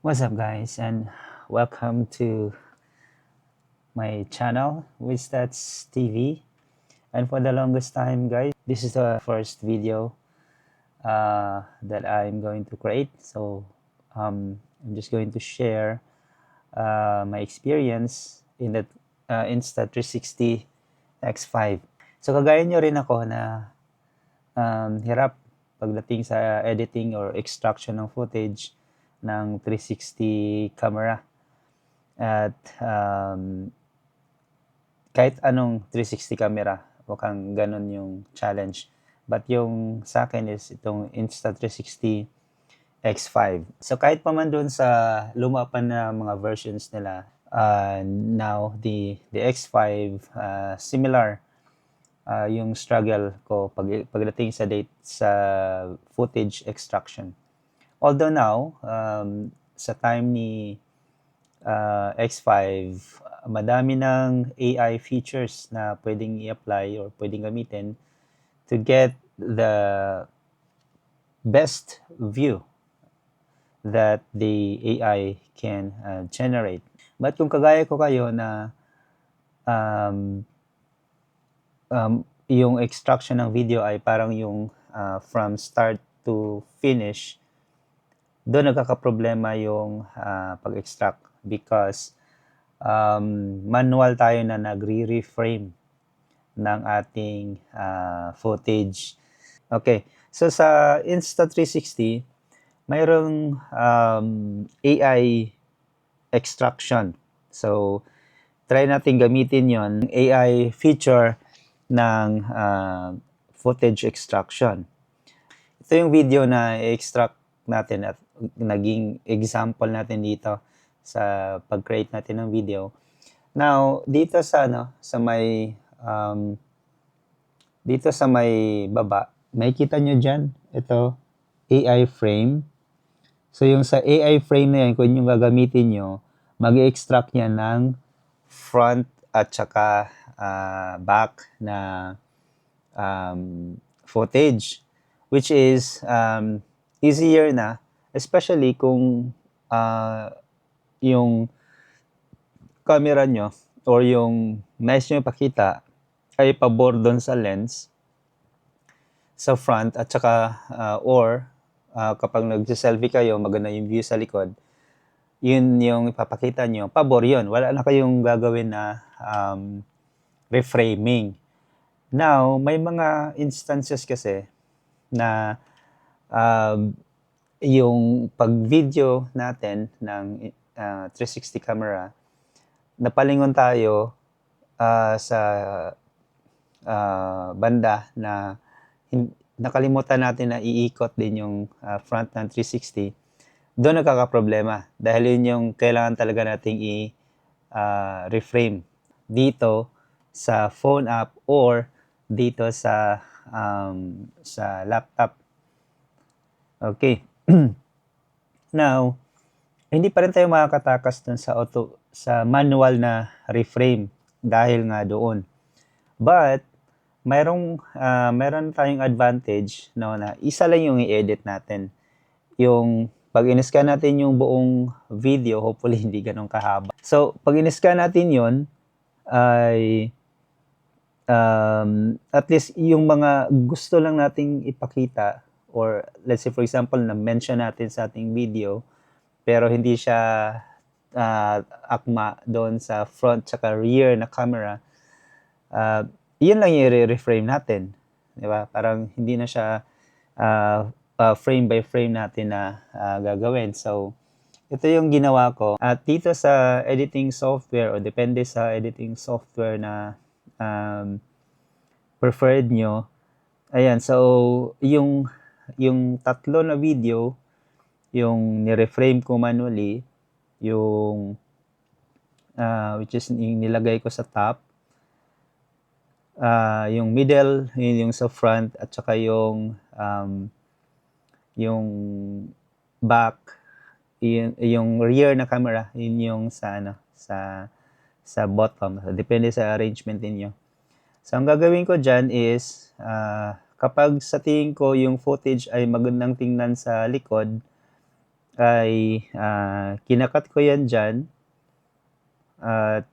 What's up, guys, and welcome to my channel, Wistats TV. And for the longest time, guys, this is the first video that I'm going to create. So I'm just going to share my experience in the Insta360 X5. So kagaya nyo rin ako na hirap pagdating sa editing or extraction ng footage ng 360 camera. At kahit anong 360 camera, mukhang ganun yung challenge. But yung sa akin is itong Insta360 X5. So kahit pa man dun sa luma pa na mga versions nila, now the X5, similar yung struggle ko pagdating sa footage extraction. Although now, sa time ni X5, madami ng AI features na pwedeng i-apply or pwedeng gamitin to get the best view that the AI can generate. But kung kagaya ko kayo na yung extraction ng video ay parang yung from start to finish, doon nagkakaproblema yung pag-extract because manual tayo na nagre-reframe ng ating footage. Okay, so sa Insta360, mayroong AI extraction. So, try natin gamitin yon AI feature ng footage extraction. Ito yung video na i-extract natin at naging example natin dito sa pag-create natin ng video. Now, dito sa may baba, makikita nyo dyan, ito, AI frame. So, yung sa AI frame na yan, kung yung gagamitin nyo, mag-extract niya ng front at saka back na footage, which is easier na, especially kung yung camera nyo or yung mesh nyo ipakita ay pabor doon sa lens sa front at saka kapag nag-selfie kayo, maganda yung view sa likod, yun yung ipapakita nyo, pabor yun. Wala na kayong gagawin na reframing. Now, may mga instances kasi na yung pag-video natin ng 360 camera, napalingon tayo sa banda na nakalimutan natin na iikot din yung front ng 360, doon nagkakaproblema dahil yun yung kailangan talaga nating reframe dito sa phone app or dito sa laptop. Okay. Now, hindi pa rin tayo makakatakas dun sa manual na reframe dahil nga doon. But meron tayong advantage na isa lang yung i-edit natin. Yung pag in-scan natin yung buong video, hopefully hindi ganun kahaba. So, pag in-scan natin yun, ay at least yung mga gusto lang nating ipakita, or let's say for example, na-mention natin sa ating video, pero hindi siya akma doon sa front tsaka rear na camera, yun lang yung i-reframe natin. Diba? Parang hindi na siya frame by frame natin na gagawin. So, ito yung ginawa ko. At dito sa editing software o depende sa editing software na preferred nyo, ayan, so yung tatlo na video, yung ni-reframe ko manually, yung which is nilagay ko sa top, yung middle, yung sa front, at saka yung back, yung rear na camera, yun yung sa bottom. Depende sa arrangement niyo. So, ang gagawin ko dyan is, kapag sa tingin ko yung footage ay magandang tingnan sa likod, ay kinakat ko yan dyan at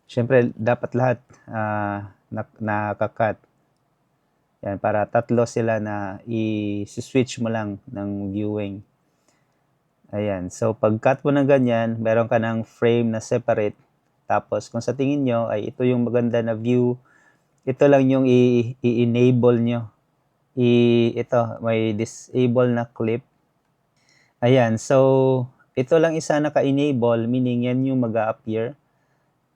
syempre dapat lahat nakakat. Yan, para tatlo sila na i-switch mo lang ng viewing. Ayan. So, pag-cut mo ng ganyan, meron ka ng frame na separate. Tapos, kung sa tingin nyo ay ito yung maganda na view, ito lang yung i-enable nyo. Ito, may disable na clip. Ayan. So, ito lang isa naka-enable, meaning yan yung mag-a-appear.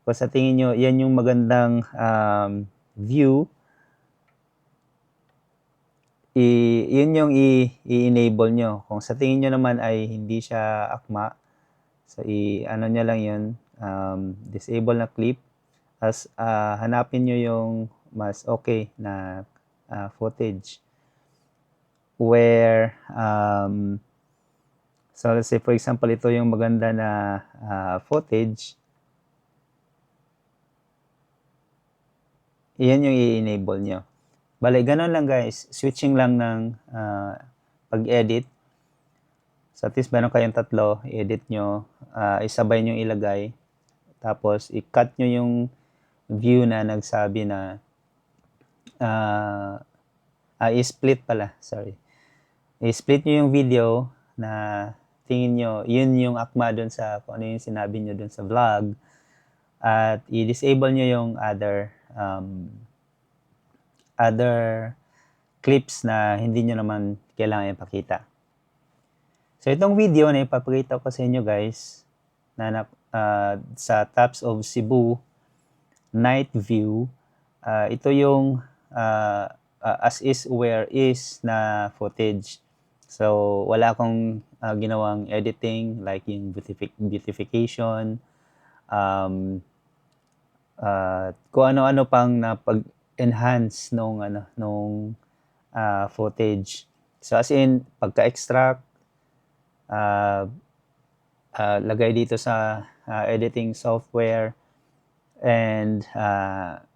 Kung sa tingin nyo, yan yung magandang view. Yun yung i-enable nyo. Kung sa tingin nyo naman ay hindi siya akma, so ano nyo lang yun, disable na clip, as hanapin nyo yung mas okay na footage. Where, so let's say for example, ito yung maganda na footage, yan yung i-enable nyo. Bale, ganun lang guys. Switching lang ng pag-edit. So, at least meron kayong tatlo. I-edit nyo. Isabay nyo ilagay. Tapos, i-cut nyo yung view na nagsabi na i-split pala. Sorry. I-split nyo yung video na tingin nyo, yun yung akma dun sa kung ano yung sinabi nyo dun sa vlog. At i-disable nyo yung other clips na hindi nyo naman kailangan ipakita. So, itong video na ipapakita ko sa inyo guys, na sa Taps of Cebu night view, ito yung as is where is na footage. So, wala akong ginawang editing like yung beautification, kung ano-ano pang na pag-enhance nung footage. So as in pagka-extract, lagay dito sa editing software, and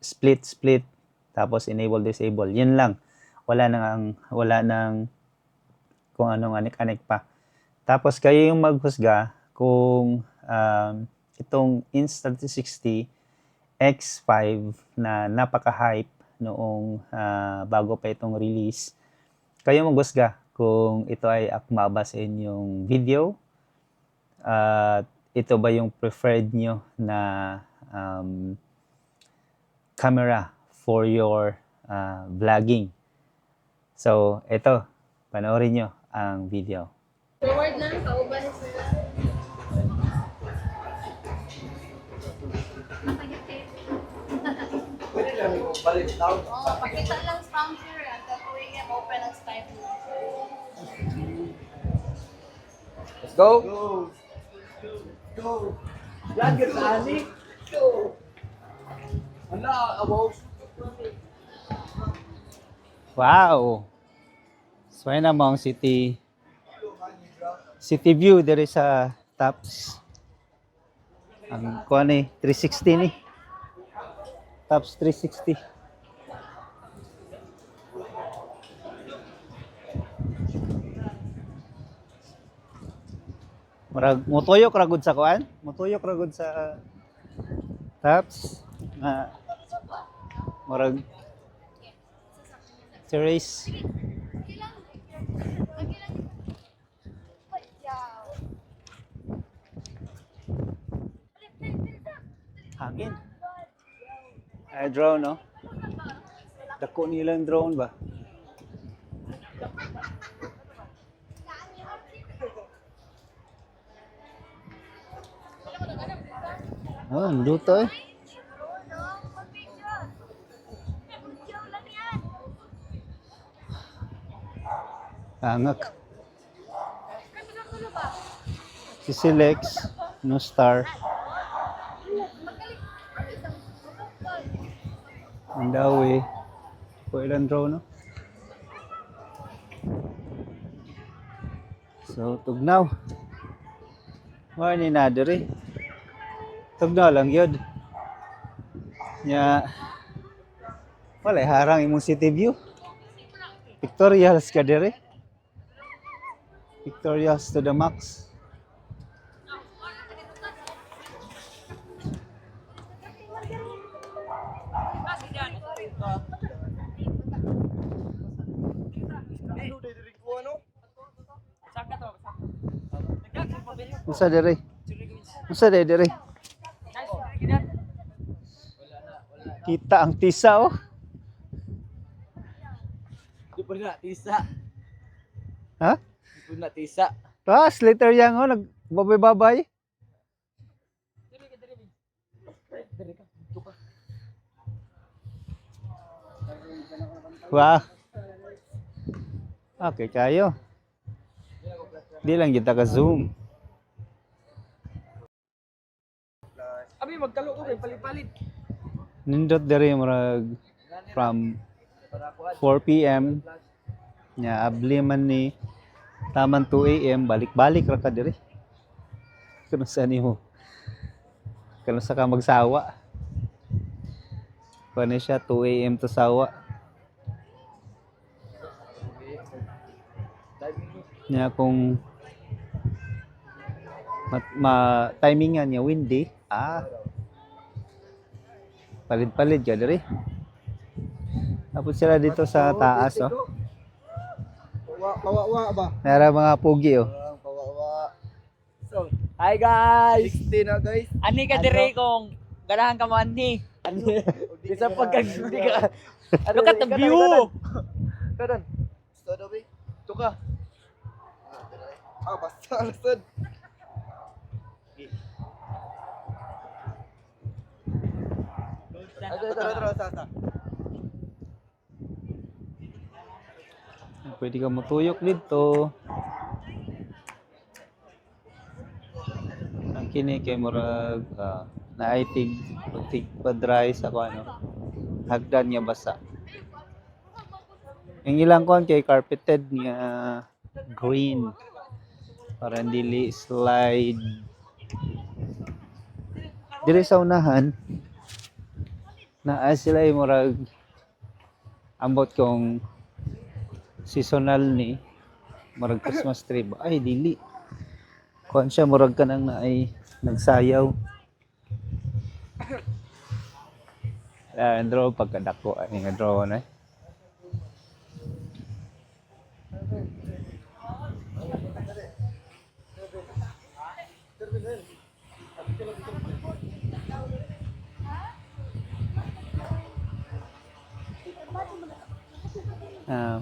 split, tapos enable, disable. Yun lang. Wala nang kung anong anik-anik pa. Tapos kayo yung maghusga kung itong Insta360 X5 na napaka-hype noong bago pa itong release, kayo maghusga kung ito ay akma ba sa inyong video, ito ba yung preferred nyo na camera for your vlogging. So, ito, panoorin nyo ang video. Forward na, kauban sila. Pwede lang yung balik down. Oo, pakita lang sponsor at tuwing yung open ang Skype mo. Let's go! Go! Vlogger sa ani? Go! Wala, about. Wow! So, ayun namang city view there sa Taps. Ang kuha ni 360 ni. Taps 360. Murag mutuyok ra gud sa kuan? Mutuyok ra gud sa Taps. Murag series. Hangin. Ay, drone, no? Dako nilang drone ba? Oh, ang luto eh. Angak. Si Silex, no star. Ang dawi. Po ilang drone, no? So, tugnaw. Wala ni nadiri. Tugnaw lang yun. Nya, wala harang imong city view. Pictorials ka dire. Victorious to the max. Unsa diri? Unsa diri? Kita ang tisa oh. Di pa na tisa. Ha? Di pa na tisa. Tas later yang oh nagbabay-babay. Wah. Okay kayo. Di lang kita ka zoom. Abi magkalo ko kay palit-palit. Nindot diri murag from 4 p.m. nya abli man ni taman 2 a.m. balik-balik ra ka diri. Kuno sa nimo? Kuno sa ka magsawa? Kuno siya 2 a.m. to sawa. Nya kung timingan niya windy, palit-palit ka diri. Tapos sila dito sa taas, oh. Kawawa ba? Nara mga pugi, oh. Kawawa. So, hi guys. 16 na guys. Ani ka dire kung ganahan ka mo ani. Bisa pagkagudi ka. Look at the view. Karon. Gusto daw bi. Tuka. Basta alasad. Tara, sa. Pwede ka motuyok dito. Ang kini kay murag naaitig padry sa ano. Hagdan niya basa. Ang ilang kuan kay carpeted nga green para dili slide. Dire sa unahan na sila ay murag ambot kong seasonal ni murag Christmas tree ba ay dili kuan siya murag kanang na ay nagsayaw draw pagkadako ay nga draw na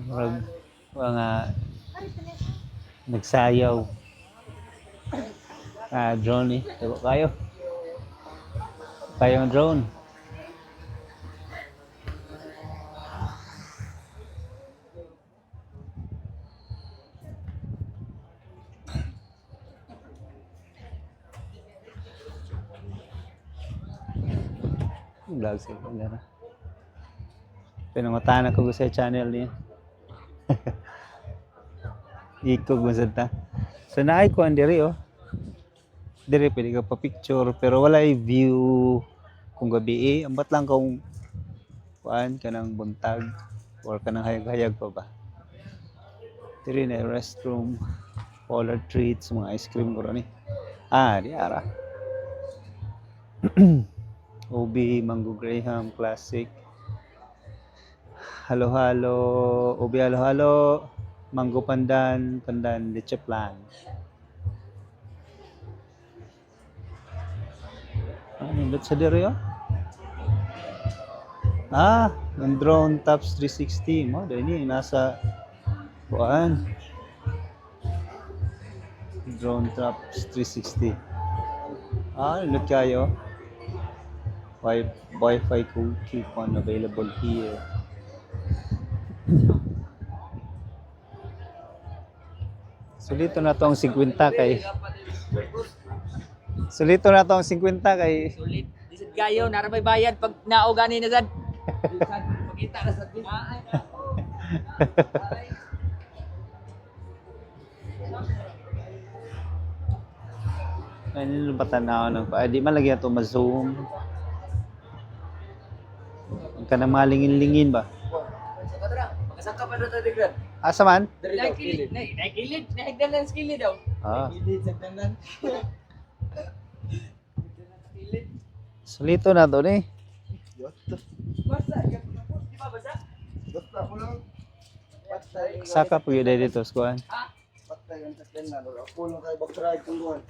murag mga nagsayaw drone diba kayo ang drone vlog sa kanya pinangutahan ako sa channel niya. Ikog mo sa ta. So naay ko andiri oh. Diri pwede ka pa picture pero wala view kung gabi ambat lang kung kuan kanang buntag or kanang hayag-hayag pa ba. Diri na restroom, polar treats, mga ice cream ko ni. Di ara. Ubi, Mango Graham, Classic. Halo-halo, ubi halo-halo, mango pandan, leche plan. Nindot sa diri oh. Ang drone tops 360 mo, dahil nasa kuan. Drone tops 360. Nindot kayo. Wi-Fi coupon available here. Sulito na tong 50 kay. Sulito na tong 50 kay. Sulit. Disad kayo nara may bayad pag naogani na sad. Makita na sad. Ano ba tanaw ng di man lagi ato ma-zoom. Ang kanang malingin-lingin ba? Makasaka pa Ano to tigran? Asa man? Nakilid. Nakilid. Nahigdan lang skilid daw. Ah. Kilid sa tanan. Solito na to ni. Basa. Di ba basa? Basta ko lang. Patay. Saka po yun dito sa kuan. Patay ang tanan. Ako lang kay bakrag kung kuan.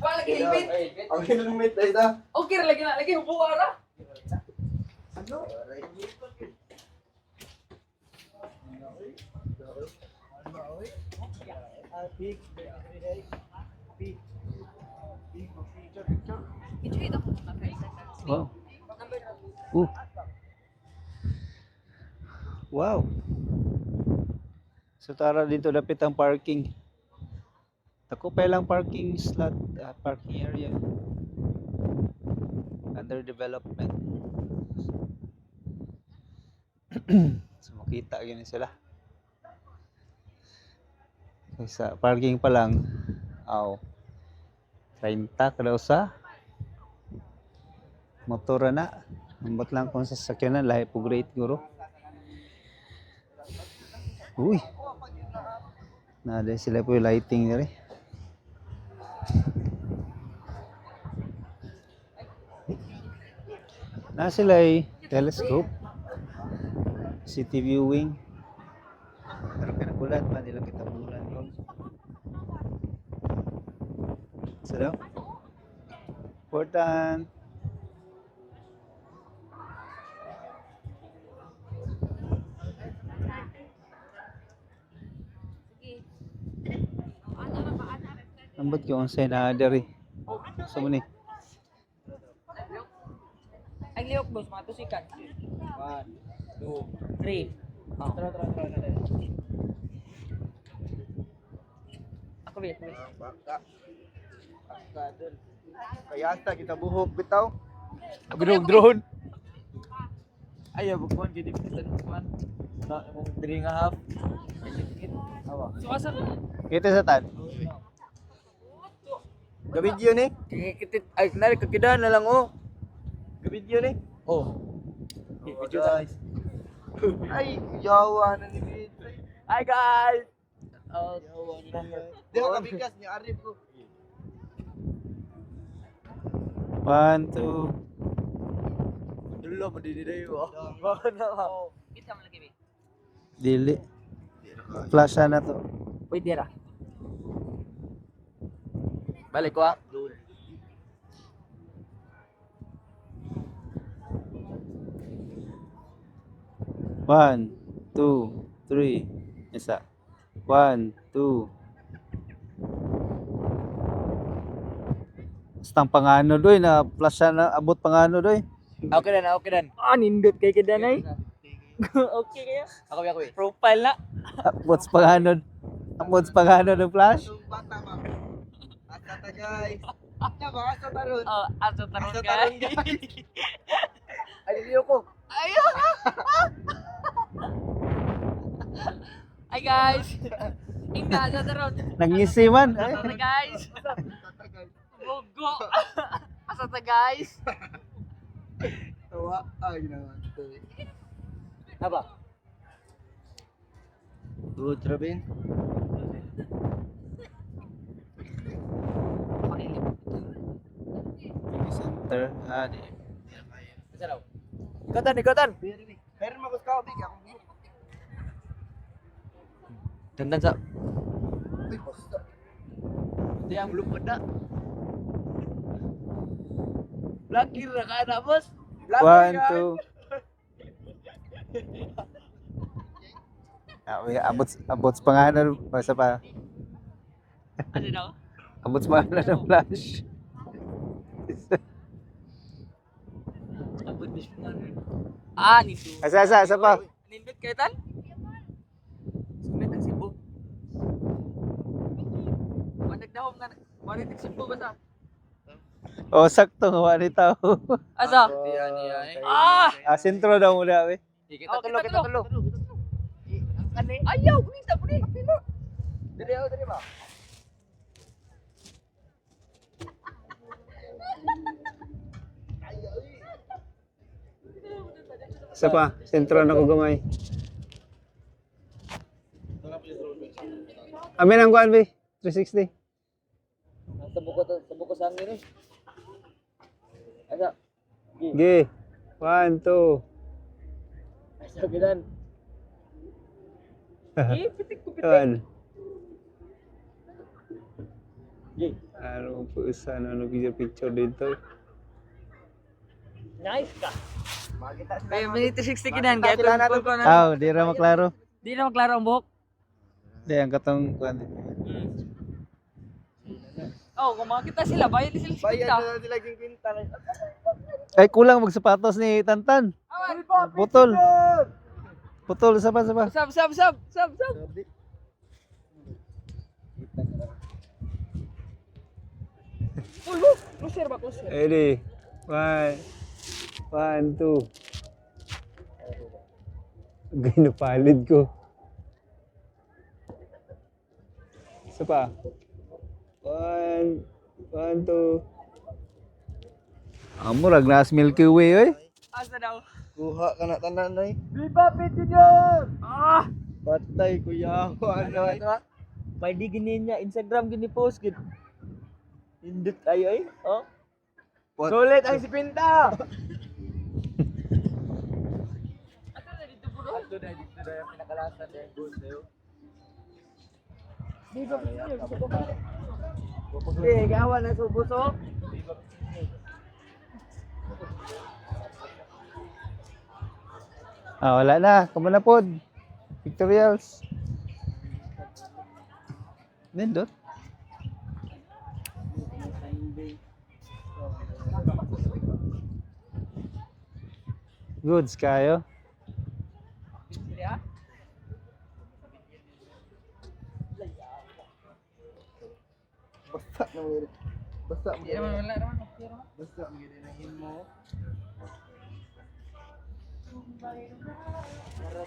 Wala lagi limit. Ang hinumit ay ta. Okay ra lagi na. Lagi hubuara. Ano? Wow. Wow. So tara dito dapit ang parking. Tako pa lang parking slot, parking area. Under development. So makita gini sila. Sa parking pa lang. Aw. 30 kada usa. Motora na. Ambot lang kung sasakyanan lahi po great guro. Uy. Nada sila po yung lighting nila. Na sila ay telescope. City viewing. Pero kinakulat pa nila kita bulan yun. So daw. Important. Ambot ko ang say na diri. So mo ni. Ang liok boss, mga tusikan. 1, 2, 3. Oh. Tara. Ako wait. Baka. Baka dun. Kaya ata kita buhok bitaw. Drone. Ayaw, bukuan gini kita bukuan. Na mo diri nga half. Awa. So asa Kita sa tan. Gabidyo ni. Kikitit ay nari kakidahan na lang oh. Gabidyo ni. Oh. Video guys. Ay, yawa na ni Vid. Hi guys. Oh, Di ako kabigas niya arif ko. 1, 2. Dulo mo di dayo. kita mo lagi. Dili. Flash na to. Wait dira. Balik ko ah. 1, 2, 3. Isa. 1, 2. Bastang pangano doy na flash na abot pangano doy. Okay dan. Ah, nindot kay kidanay. Okay kaya? Ako. Profile na. Abot pangano. Abot pangano ng flash. Bata ba? Asa guys. Ya ba asa taron? Oh, aso taron Asa guys. taron, guys. Ay liyo ko. Ayo. Hi guys. Inga aso taron. Nangisi man. Aso ta guys. Bogo. Aso ta guys. Tawa ay naman to. Apa? Good Robin. Center. Di. Asa daw? Ikotan. Meron mo ka big ako. Dandan sa. Uy, basta. Di ang lupad na. Lagi ra ka na boss. 1, 2. Abot pangano basta pa. Ano daw? Abot pangano ng flash. Abot bis nga. Ah, nito. Asa pa. Nindot kay tan? Sulit ang Cebu. Managdahom nga. Wala ng Cebu ba sa? Oh, sakto nga wala tao. Asa? Ah! Sentro daw muna we. Kita tulo. Ayaw, kita po ni. Dali ba? Isa pa, sentro na ko gamay. Amin ang kuan, be. 360. Sa buko sa hangin eh. Asa? Gi. 1, 2. Asa gidan. Pitik ko pitik. Kuan. Gi. Ano po isa ano picture dito. Nice ka. May 360 kinan kaya tungkol ko na. Aw, di ra maklaro. Di na maklaro ang buhok. Di ang katong kuan. Oh, kung makita sila, bayad din sila. Bayad na sila yung kwinta. Ay kulang magsapatos ni Tantan. Putol. Putol sa pa. Sab. Uy, closer ba, closer? Ready. 1, 2. Ginapalid ko. Isa pa. 1, 2. Murag nas Milky Way, oy. Asa daw? Kuha ka na tanan ay. Lipa, piti yun! Ah! Patay kuya ako ano ay. May di gini niya, Instagram gini post gid. Hindot tayo eh. Oh. Sulit ang si Pinta! Ato na dito po doon? Ato na dito na yung pinakalasan na yung goal sa'yo. Di ba Hindi, gawa na sa buso. Wala na. Kamo na pod. Victorials. Nindot. Goods kayo. Basta na mo. Basta mo. Hindi naman wala naman. Basta mo ginahin mo. Para